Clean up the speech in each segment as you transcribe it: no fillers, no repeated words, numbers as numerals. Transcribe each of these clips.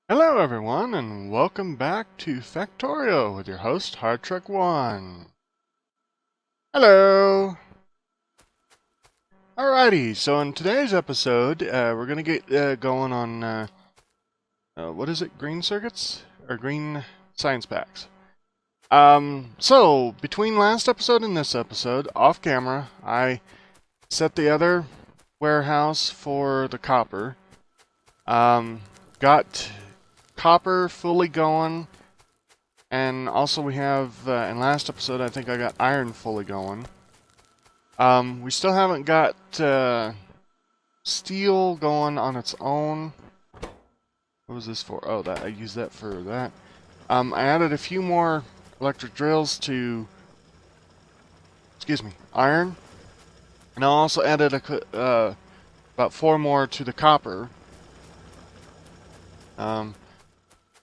Hello everyone and welcome back to Factorio with your host Hardtruck1. Hello! Alrighty, so in today's episode we're going to get going on, what is it, green circuits? Or green science packs. So between last episode and this episode, off camera, I set the other warehouse for the copper. Got copper fully going. And also we have, in last episode, I think I got iron fully going. We still haven't got steel going on its own. What was this for? Oh, that I used that for that. I added a few more electric drills to, excuse me, iron. And I also added about 4 more to the copper.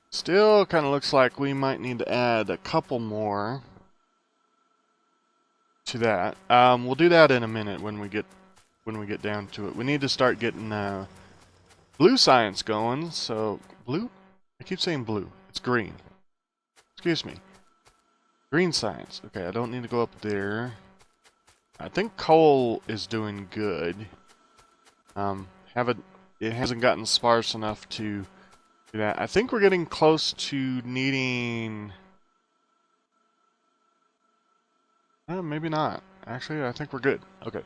Still kind of looks like we might need to add a couple more to that. We'll do that in a minute when we get down to it. We need to start getting blue science going. So blue? I keep saying blue. It's green. Excuse me. Green science. Okay, I don't need to go up there. I think coal is doing good. It hasn't gotten sparse enough to do that. I think we're getting close to needing. Maybe not. Actually, I think we're good. Okay.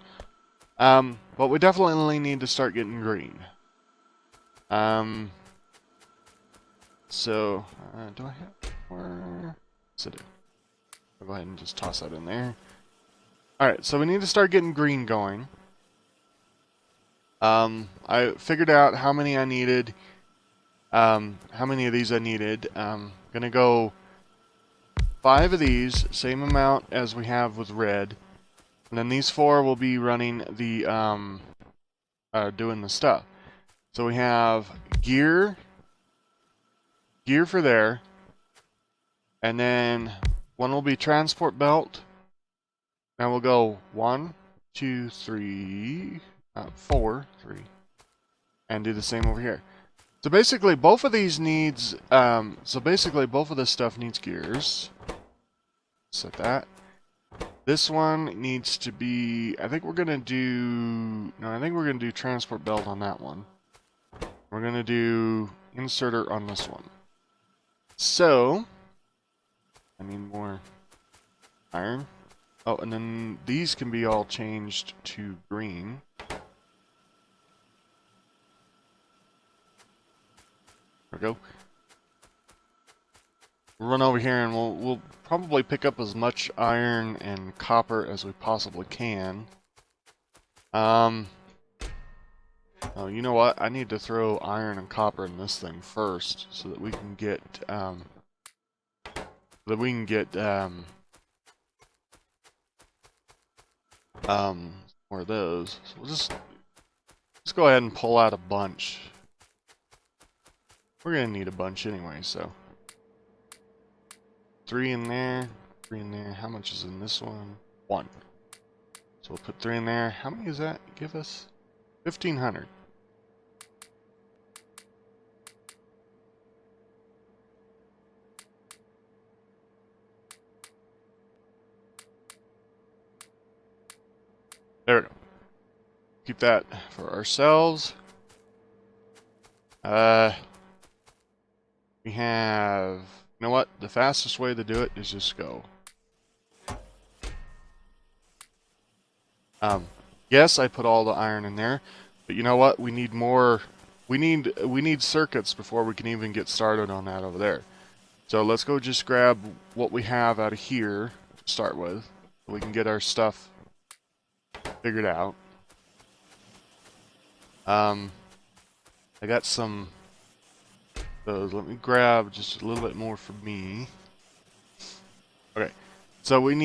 But we definitely need to start getting green. So, do I have more? Yes, I do. I'll go ahead and just toss that in there. Alright, so we need to start getting green going. I figured out how many I needed. How many of these I needed. Gonna go 5 of these, same amount as we have with red. And then these 4 will be running the, doing the stuff. So we have gear for there, and then one will be transport belt. Now we'll go 1, 2, 3, 4, 3, and do the same over here. So basically, both of these needs. Both of this stuff needs gears. Set that. This one needs to be. I think we're gonna do. No, I think we're gonna do transport belt on that one. We're gonna do inserter on this one. So I need more iron. Oh, and then these can be all changed to green. There we go. We'll run over here and we'll probably pick up as much iron and copper as we possibly can. Oh, you know what? I need to throw iron and copper in this thing first so that we can get more of those. So we'll just go ahead and pull out a bunch. We're gonna need a bunch anyway, so 3 in there, 3 in there. How much is in this one? 1. So we'll put 3 in there. How many does that give us? 1,500. There we go. Keep that for ourselves. We have. You know what? The fastest way to do it is just go. Yes, I put all the iron in there, but you know what? We need more. We need circuits before we can even get started on that over there. So let's go just grab what we have out of here to start with, so we can get our stuff figured out. I got some of those. Let me grab just a little bit more for me. Okay, so we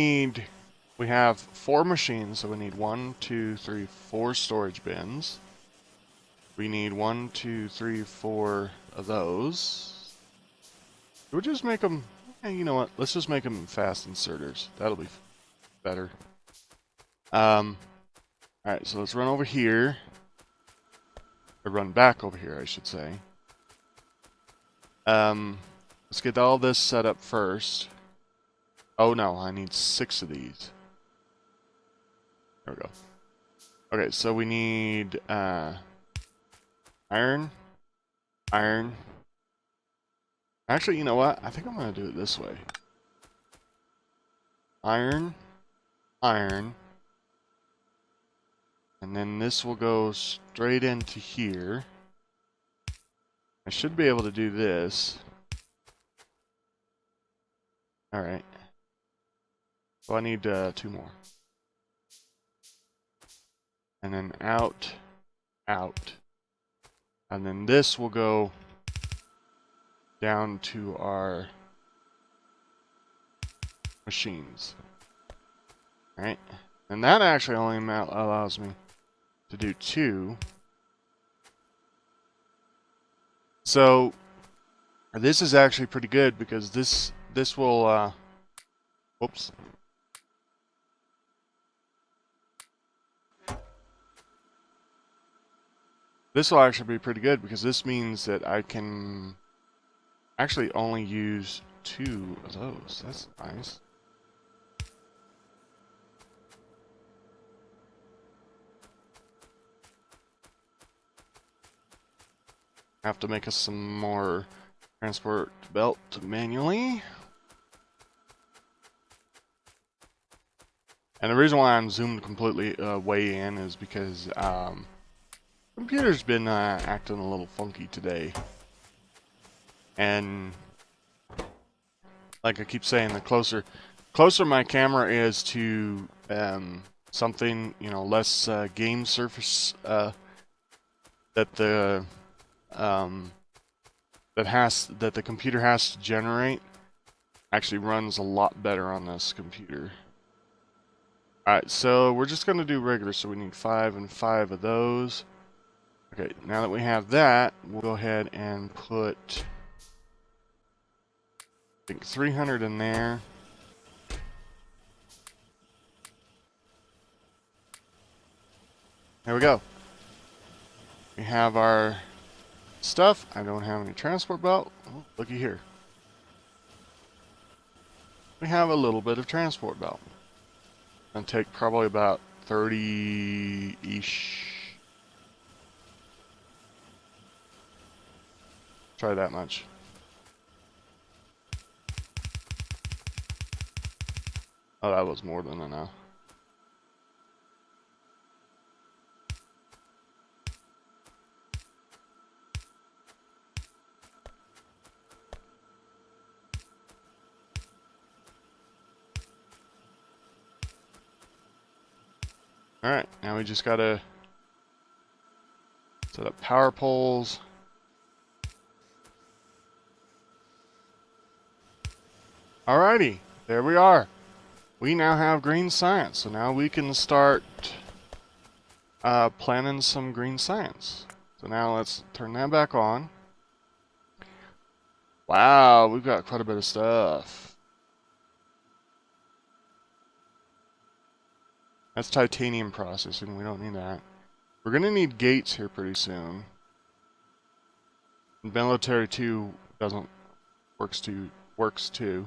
have 4 machines, so we need 1, 2, 3, 4 storage bins. We need 1, 2, 3, 4 of those. We'll just make them. Hey, you know what? Let's just make them fast inserters. That'll be better. Alright, so let's run over here. Or run back over here, I should say. Let's get all this set up first. Oh no, I need 6 of these. There we go. Okay, so we need iron, iron. Actually, you know what? I think I'm going to do it this way. Iron, iron. And then this will go straight into here. I should be able to do this. Alright. So I need 2 more. And then out, out. And then this will go down to our machines. Alright. And that actually only allows me to do 2. So this is actually pretty good because this will whoops. This will actually be pretty good because this means that I can actually only use 2 of those. That's nice. Have to make us some more transport belt manually. And the reason why I'm zoomed completely way in is because computer's been acting a little funky today. And like I keep saying, the closer my camera is to something, you know, less game surface that the that the computer has to generate, actually runs a lot better on this computer. Alright, so we're just going to do regular, so we need 5 and 5 of those. Okay, now that we have that, we'll go ahead and put, I think, 300 in there. There we go. We have our stuff. I don't have any transport belt. Oh, looky here. We have a little bit of transport belt. Gonna take probably about 30-ish. Try that much. Oh, that was more than enough. Alright, now we just gotta set up power poles. Alrighty, there we are. We now have green science, so now we can start planning some green science. So now let's turn that back on. Wow, we've got quite a bit of stuff. That's titanium processing, we don't need that. We're gonna need gates here pretty soon. And military 2 works too.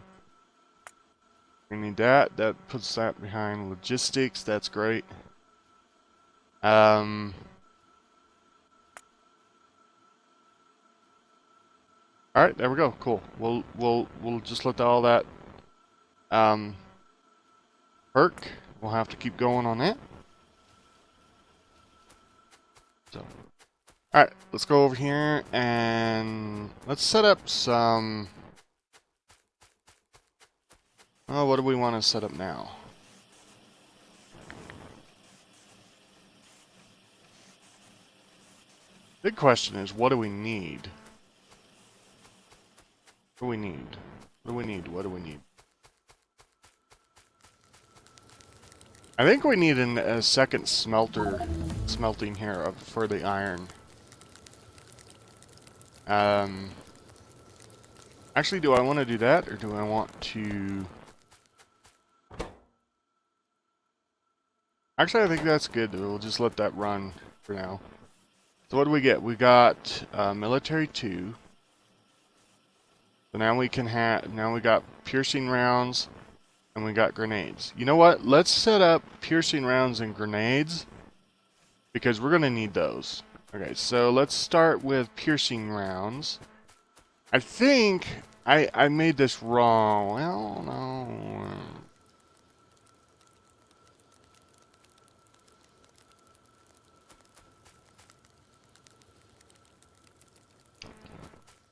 We need that. That puts that behind logistics. That's great. All right, there we go. Cool. We'll just let all that work. We'll have to keep going on that. So, all right, let's go over here and let's set up some. Oh, what do we want to set up now? Big question is, what do we need? What do we need? What do we need? What do we need? I think we need a second smelting here for the iron. Actually, do I want to do that, or do I want to... Actually, I think that's good. We'll just let that run for now. So what do we get? We got military 2. So now we can have, now we got piercing rounds and we got grenades. You know what? Let's set up piercing rounds and grenades because we're going to need those. Okay, so let's start with piercing rounds. I think I made this wrong. Well, no.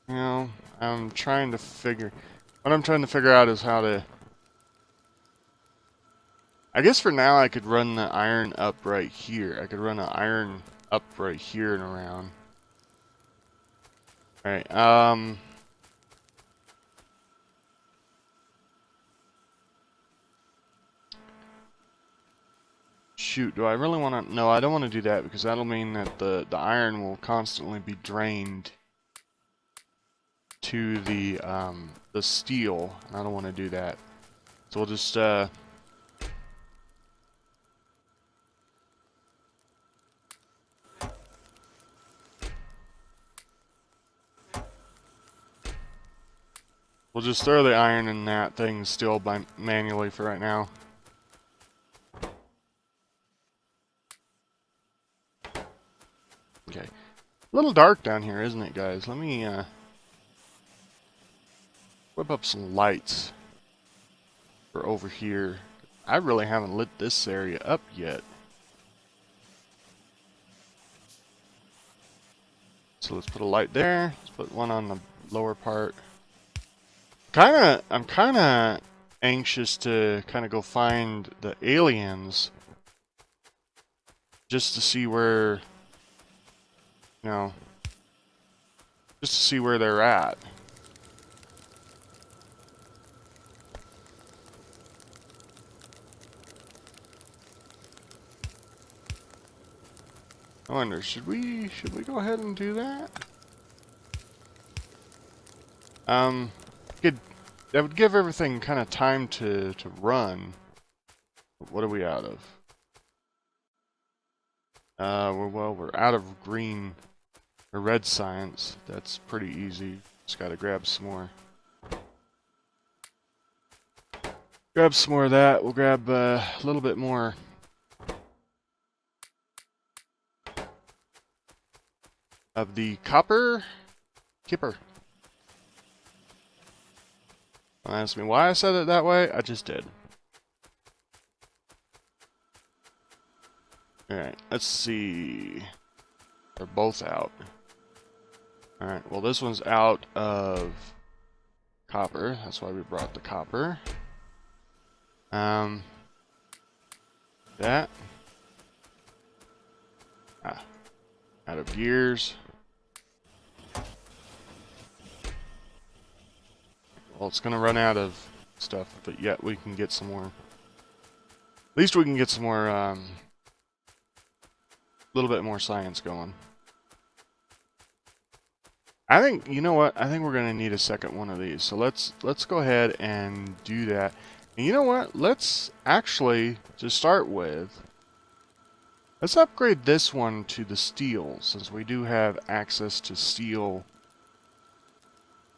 You know, I'm trying to figure... What I'm trying to figure out is how to... I guess for now I could run the iron up right here. I could run an iron up right here and around. Alright, shoot, do I really want to... No, I don't want to do that because that'll mean that the iron will constantly be drained to the steel, and I don't want to do that. So we'll just we'll just throw the iron in that thing still by manually for right now. Okay. A little dark down here, isn't it, guys? Let me whip up some lights for over here. I really haven't lit this area up yet. So let's put a light there. Let's put one on the lower part. I'm kinda anxious to kind of go find the aliens just to see where, you know, just to see where they're at. I wonder, should we go ahead and do that? That would give everything kind of time to run. What are we out of? We're out of green or red science. That's pretty easy. Just gotta grab some more. Grab some more of that. We'll grab a little bit more. Of the copper kipper. Don't ask me why I said it that way. I just did. Alright, let's see. They're both out. Alright, well this one's out of copper. That's why we brought the copper. That. Out of gears. Well, it's gonna run out of stuff, but yet we can get some more. At least we can get some more, little bit more science going. I think, you know what? I think we're gonna need a second one of these. So let's go ahead and do that. And you know what? Let's actually, to start with, let's upgrade this one to the steel, since we do have access to steel.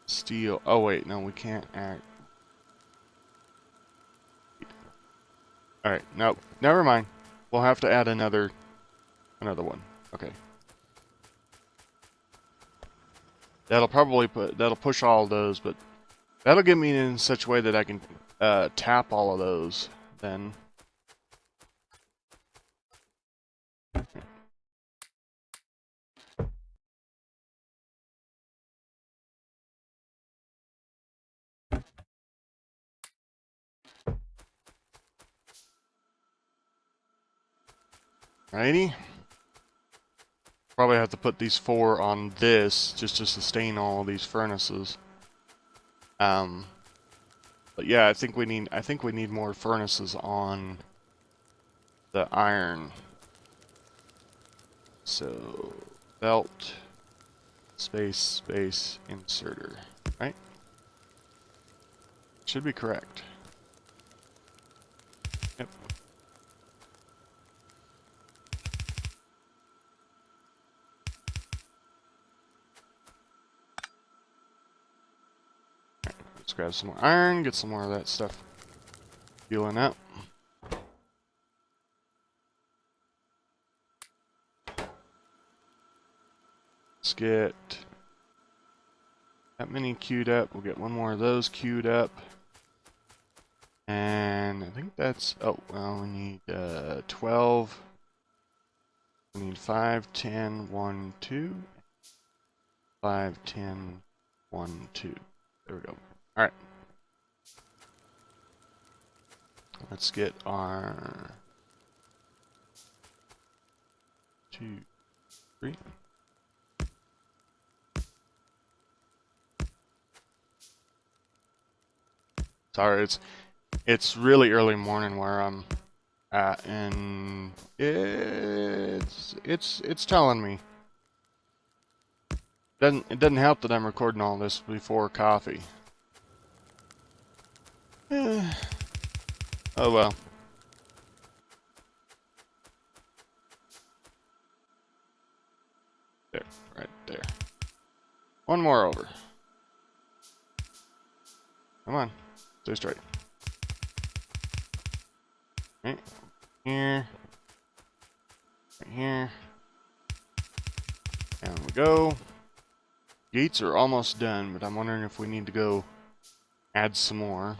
Steel. Oh wait, no, we can't act. Alright, nope. Never mind. We'll have to add another one. Okay. That'll push all of those, but that'll get me in such a way that I can tap all of those then. Righty. Probably have to put these 4 on this just to sustain all of these furnaces. But yeah, I think we need more furnaces on the iron. So belt space inserter, right? Should be correct. Yep. grab some more iron, get some more of that stuff fueling up. Let's get that many queued up. We'll get one more of those queued up. And I think that's, oh, well, we need 12. We need 5, 10, 1, 2. 5, 10, 1, 2. There we go. Alright. Let's get our 2, 3. Sorry, it's really early morning where I'm at, and it's telling me. It doesn't help that I'm recording all this before coffee. Oh well. There, right there. One more over. Come on, stay straight. Right here. Right here. Down we go. Gates are almost done, but I'm wondering if we need to go add some more.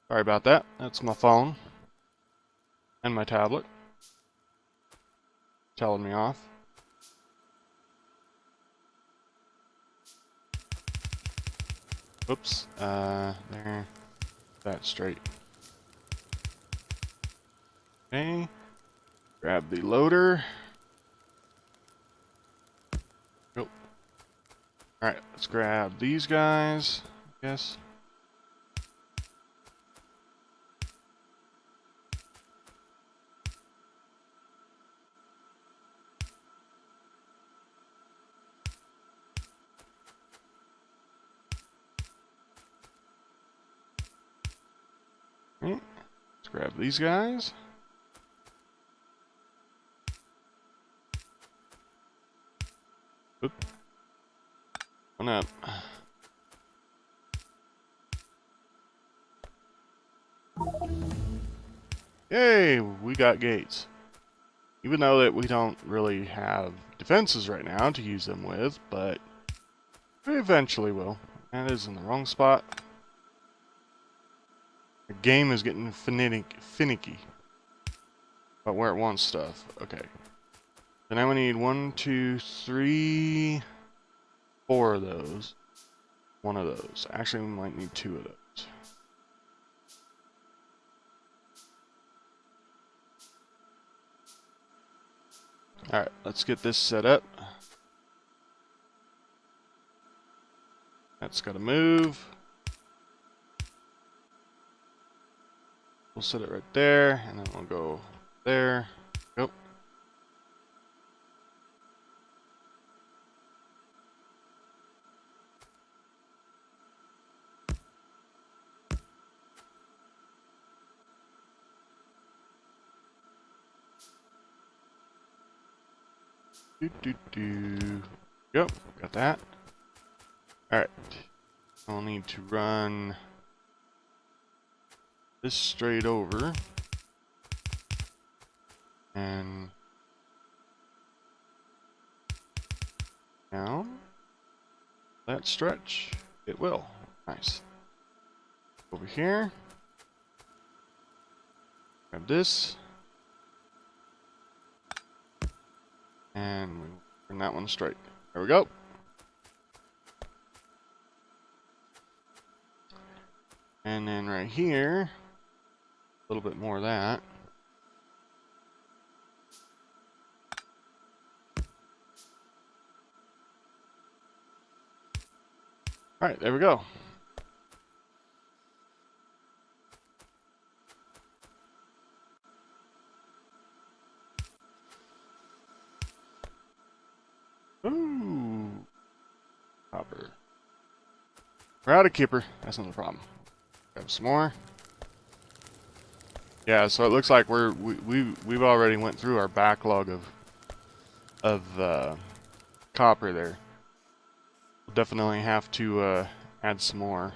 Sorry about that. That's my phone. And my tablet. Telling me off. Oops. There. That straight. Okay. Grab the loader. Go. Alright, let's grab these guys, I guess. Okay. Let's grab these guys. Oop. One up. Yay, we got gates. Even though that we don't really have defenses right now to use them with, but we eventually will. That is in the wrong spot. The game is getting finicky about where it wants stuff. Okay. So now we need 1, 2, 3, 4 of those. One of those. Actually, we might need 2 of those. Alright, let's get this set up. That's got to move. We'll set it right there, and then we'll go there. Go. Yep, got that. Alright. I'll need to run this straight over. And down. That stretch. It will. Nice. Over here. Grab this. And we bring that one straight. There we go. And then right here, a little bit more of that. Alright, there we go. Ooh. Copper. We're out of kipper. That's not a problem. Grab some more. Yeah, so it looks like we've already went through our backlog of copper there. We'll definitely have to add some more.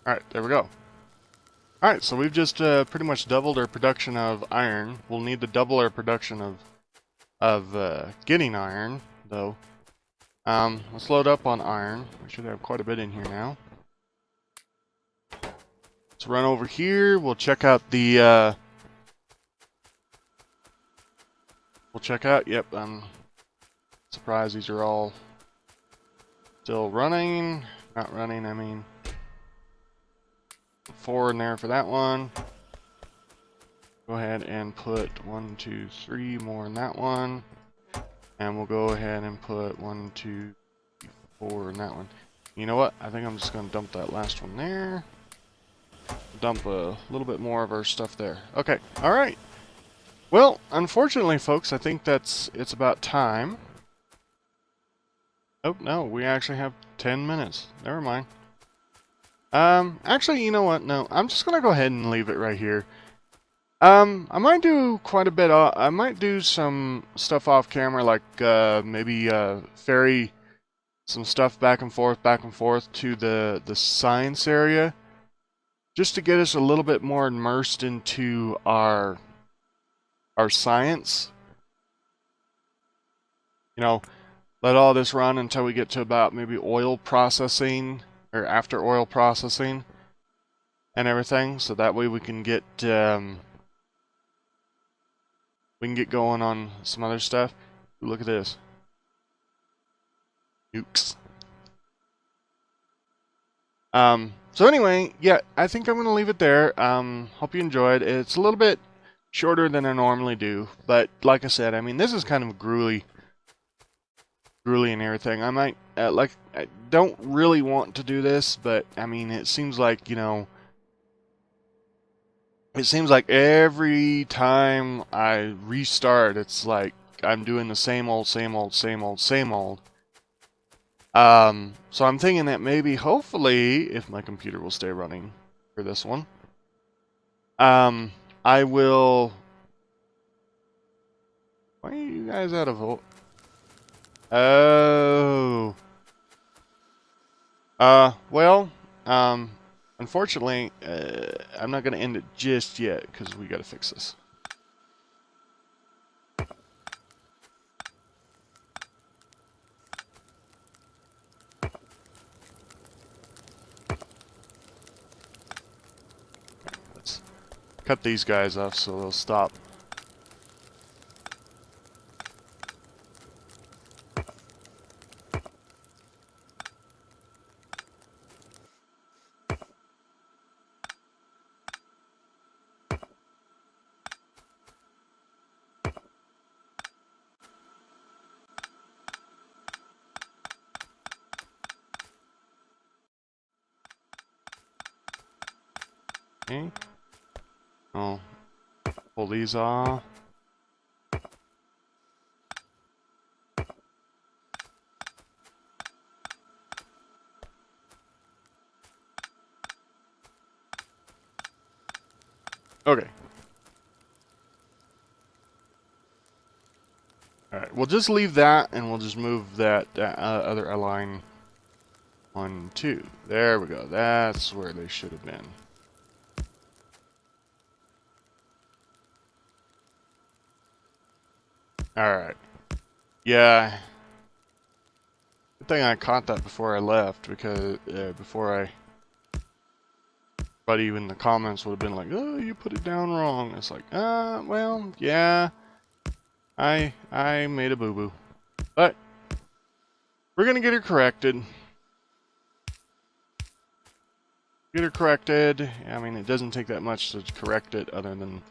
Alright, there we go. Alright, so we've just pretty much doubled our production of iron. We'll need to double our production of getting iron, though. Let's load up on iron. We should have quite a bit in here now. Let's run over here. We'll check out the... we'll check out... Yep, I'm surprised these are all still running. Not running, I mean... 4 in there for that one. Go ahead and put 1, 2, 3 more in that one. And we'll go ahead and put 1, 2, 3, 4 in that one. You know what? I think I'm just going to dump that last one there. Dump a little bit more of our stuff there. Okay, alright. Well, unfortunately, folks, I think it's about time. Oh, no, we actually have 10 minutes. Never mind. Actually, you know what? No, I'm just gonna go ahead and leave it right here. I might do quite a bit. I might do some stuff off camera, like maybe ferry some stuff back and forth to the science area, just to get us a little bit more immersed into our science. You know, let all this run until we get to about maybe oil processing. Or after oil processing and everything, so that way we can get going on some other stuff. Look at this. Nukes. So anyway, yeah, I think I'm gonna leave it there. Hope you enjoyed. It's a little bit shorter than I normally do, but like I said, I mean, this is kind of gruely and everything. I might I don't really want to do this, but I mean, it seems like, you know, it seems like every time I restart, it's like I'm doing the same old. So I'm thinking that maybe, hopefully, if my computer will stay running for this one, I will. Why are you guys out of vote? Oh. Well, unfortunately, I'm not going to end it just yet, because we got to fix this. Let's cut these guys off so they'll stop. Okay. Oh, pull these off. Okay. Alright, we'll just leave that, and we'll just move that other align 1, 2. There we go. That's where they should have been. Alright. Yeah. Good thing I caught that before I left, because but even the comments would have been like, oh, you put it down wrong. It's like, well, yeah. I made a boo-boo. But we're gonna get her corrected. Get her corrected. I mean, it doesn't take that much to correct it, other than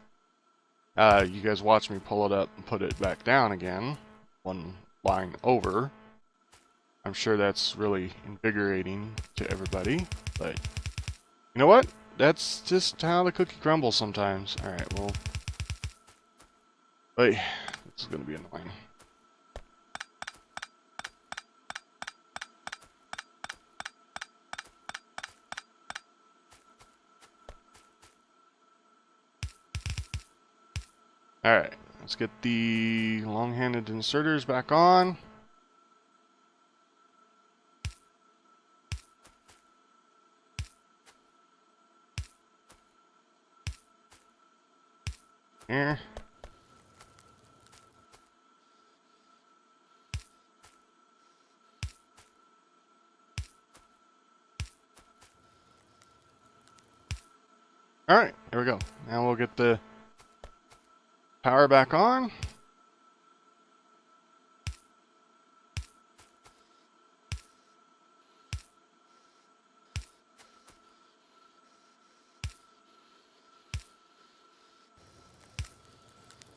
you guys watch me pull it up and put it back down again, one line over. I'm sure that's really invigorating to everybody, but you know what? That's just how the cookie crumbles sometimes. Alright, well... Wait, this is gonna be annoying. Alright, let's get the long-handed inserters back on. Here. Alright, there we go. Now we'll get the power back on.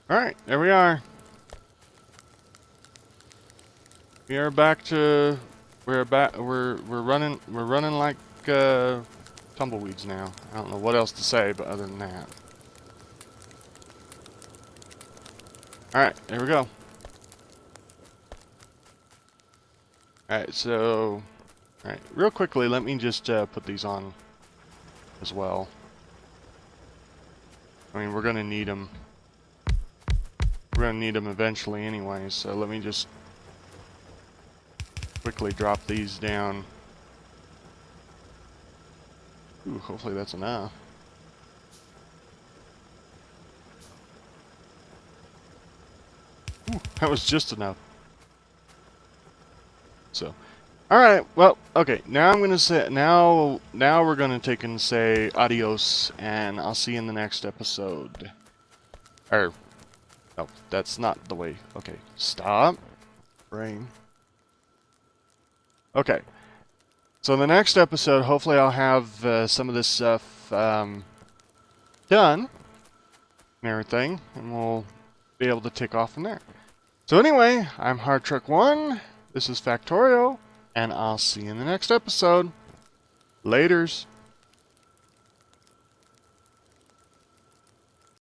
Alright, there we are. We are back to we're running like tumbleweeds now. I don't know what else to say but other than that. Alright, there we go. Alright, so alright, real quickly let me just put these on as well. I mean, we're gonna need them. We're gonna need them eventually anyway, so let me just quickly drop these down. Ooh, hopefully that's enough. Ooh, that was just enough. So, alright, well, okay, now I'm gonna say, now we're gonna take and say adios, and I'll see you in the next episode. Or, no, that's not the way. Okay, stop. Brain. Okay. So in the next episode, hopefully I'll have some of this stuff done and everything, and we'll be able to tick off from there. So anyway, I'm Hardtruck1, this is Factorio, and I'll see you in the next episode. Laters.